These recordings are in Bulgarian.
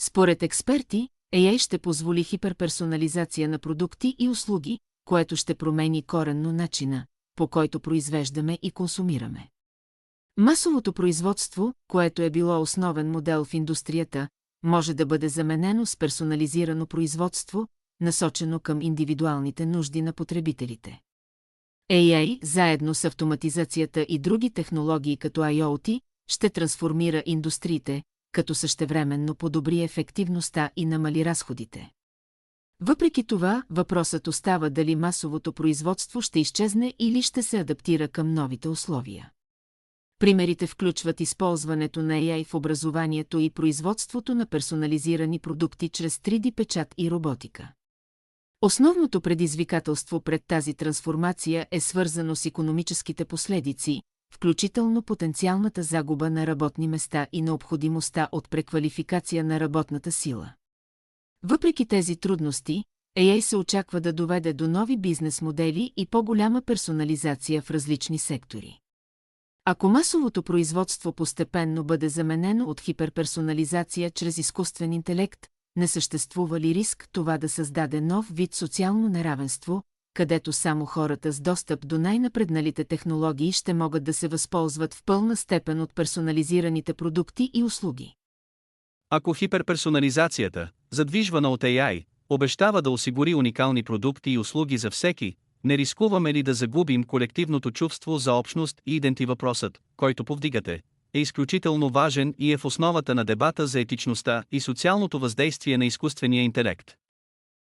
Според експерти, AI ще позволи хиперперсонализация на продукти и услуги, което ще промени коренно начина, по който произвеждаме и консумираме. Масовото производство, което е било основен модел в индустрията, може да бъде заменено с персонализирано производство, насочено към индивидуалните нужди на потребителите. AI, заедно с автоматизацията и други технологии като IoT, ще трансформира индустриите, като същевременно подобри ефективността и намали разходите. Въпреки това, въпросът остава дали масовото производство ще изчезне или ще се адаптира към новите условия. Примерите включват използването на AI в образованието и производството на персонализирани продукти чрез 3D печат и роботика. Основното предизвикателство пред тази трансформация е свързано с икономическите последици, включително потенциалната загуба на работни места и необходимостта от преквалификация на работната сила. Въпреки тези трудности, AI се очаква да доведе до нови бизнес модели и по-голяма персонализация в различни сектори. Ако масовото производство постепенно бъде заменено от хиперперсонализация чрез изкуствен интелект, не съществува ли риск това да създаде нов вид социално неравенство, където само хората с достъп до най-напредналите технологии ще могат да се възползват в пълна степен от персонализираните продукти и услуги? Ако хиперперсонализацията, задвижвана от AI, обещава да осигури уникални продукти и услуги за всеки, не рискуваме ли да загубим колективното чувство за общност и иденти? Въпросът, който повдигате, е изключително важен и е в основата на дебата за етичността и социалното въздействие на изкуствения интелект.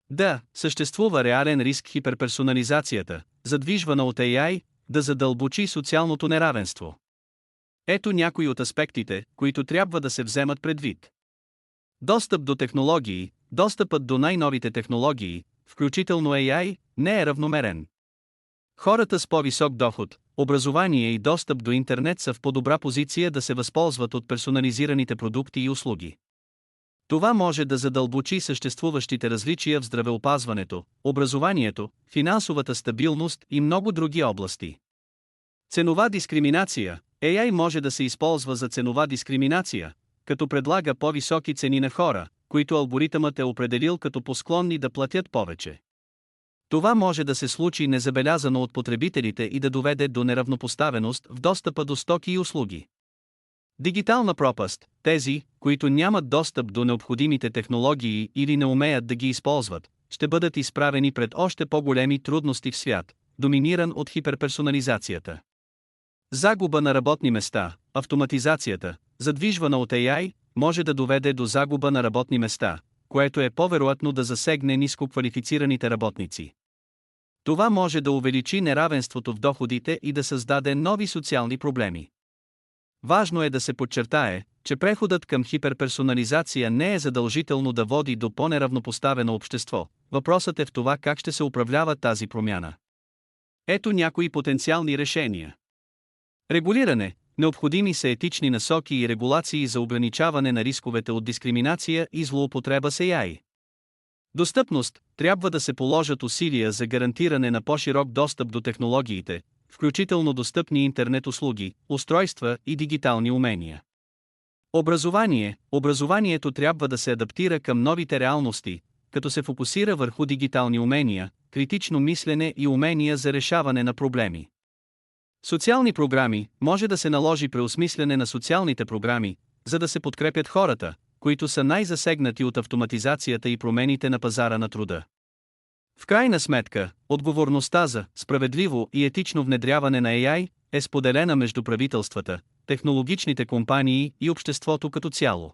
Да, съществува реален риск хиперперсонализацията, задвижвана от AI, да задълбочи социалното неравенство. Ето някои от аспектите, които трябва да се вземат предвид. Достъп до технологии. Достъпът до най-новите технологии, включително AI, не е равномерен. Хората с по-висок доход, образование и достъп до интернет са в по-добра позиция да се възползват от персонализираните продукти и услуги. Това може да задълбочи съществуващите различия в здравеопазването, образованието, финансовата стабилност и много други области. Ценова дискриминация. AI може да се използва за ценова дискриминация, като предлага по-високи цени на хора, които алгоритъмът е определил като по-склонни да платят повече. Това може да се случи незабелязано от потребителите и да доведе до неравнопоставеност в достъпа до стоки и услуги. Дигитална пропаст. Тези, които нямат достъп до необходимите технологии или не умеят да ги използват, ще бъдат изправени пред още по-големи трудности в свят, доминиран от хиперперсонализацията. Загуба на работни места. Автоматизацията, задвижвана от AI, може да доведе до загуба на работни места, което е по-вероятно да засегне нискоквалифицираните работници. Това може да увеличи неравенството в доходите и да създаде нови социални проблеми. Важно е да се подчертае, че преходът към хиперперсонализация не е задължително да води до по-неравнопоставено общество. Въпросът е в това как ще се управлява тази промяна. Ето някои потенциални решения. Регулиране. Необходими са етични насоки и регулации за ограничаване на рисковете от дискриминация и злоупотреба с AI. Достъпност. Трябва да се положат усилия за гарантиране на по-широк достъп до технологиите, включително достъпни интернет услуги, устройства и дигитални умения. Образование. Образованието трябва да се адаптира към новите реалности, като се фокусира върху дигитални умения, критично мислене и умения за решаване на проблеми. Социални програми. Може да се наложи преосмислене на социалните програми, за да се подкрепят хората, които са най-засегнати от автоматизацията и промените на пазара на труда. В крайна сметка, отговорността за справедливо и етично внедряване на AI е споделена между правителствата, технологичните компании и обществото като цяло.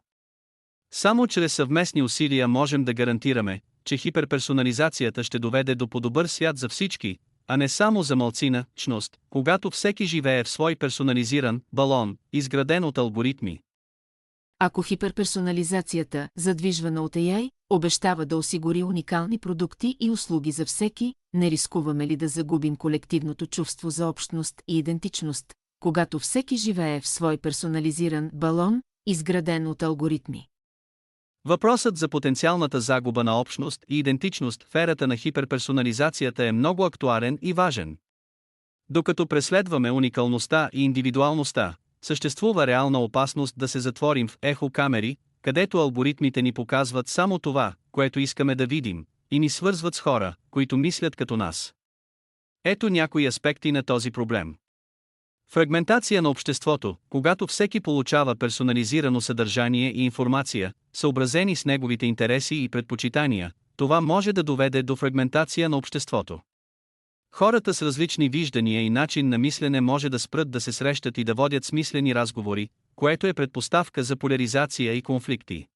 Само чрез съвместни усилия можем да гарантираме, че хиперперсонализацията ще доведе до по-добър свят за всички, а не само за малцина, чност, когато всеки живее в свой персонализиран балон, изграден от алгоритми. Ако хиперперсонализацията, задвижвана от AI, обещава да осигури уникални продукти и услуги за всеки, не рискуваме ли да загубим колективното чувство за общност и идентичност, когато всеки живее в свой персонализиран балон, изграден от алгоритми? Въпросът за потенциалната загуба на общност и идентичност в ерата на хиперперсонализацията е много актуален и важен. Докато преследваме уникалността и индивидуалността, съществува реална опасност да се затворим в ехокамери, където алгоритмите ни показват само това, което искаме да видим, и ни свързват с хора, които мислят като нас. Ето някои аспекти на този проблем. Фрагментация на обществото, когато всеки получава персонализирано съдържание и информация, съобразени с неговите интереси и предпочитания, това може да доведе до фрагментация на обществото. Хората с различни виждания и начин на мислене може да спрат да се срещат и да водят смислени разговори, което е предпоставка за поляризация и конфликти.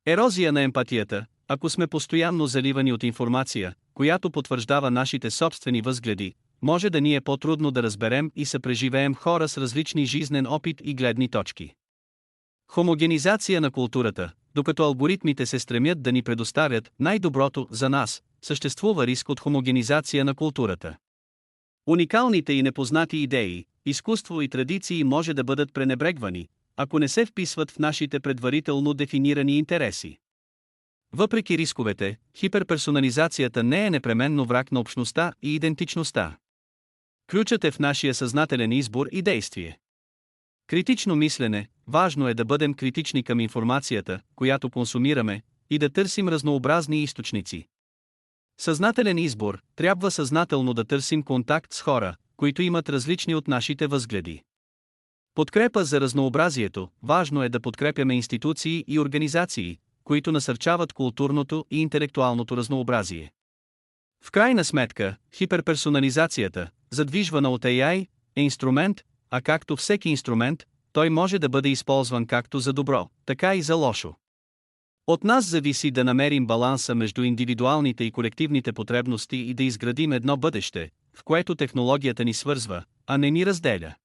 Ерозия на емпатията, ако сме постоянно заливани от информация, която потвърждава нашите собствени възгледи, може да ни е по-трудно да разберем и съпреживеем хора с различни жизнен опит и гледни точки. Хомогенизация на културата, докато алгоритмите се стремят да ни предоставят най-доброто за нас, съществува риск от хомогенизация на културата. Уникалните и непознати идеи, изкуство и традиции може да бъдат пренебрегвани, ако не се вписват в нашите предварително дефинирани интереси. Въпреки рисковете, хиперперсонализацията не е непременно враг на общността и идентичността. Ключът е в нашия съзнателен избор и действие. Критично мислене, важно е да бъдем критични към информацията, която консумираме, и да търсим разнообразни източници. Съзнателен избор, трябва съзнателно да търсим контакт с хора, които имат различни от нашите възгледи. Подкрепа за разнообразието, важно е да подкрепяме институции и организации, които насърчават културното и интелектуалното разнообразие. В крайна сметка, хиперперсонализацията, задвижвана от AI, е инструмент, а както всеки инструмент, той може да бъде използван както за добро, така и за лошо. От нас зависи да намерим баланса между индивидуалните и колективните потребности и да изградим едно бъдеще, в което технологията ни свързва, а не ни разделя.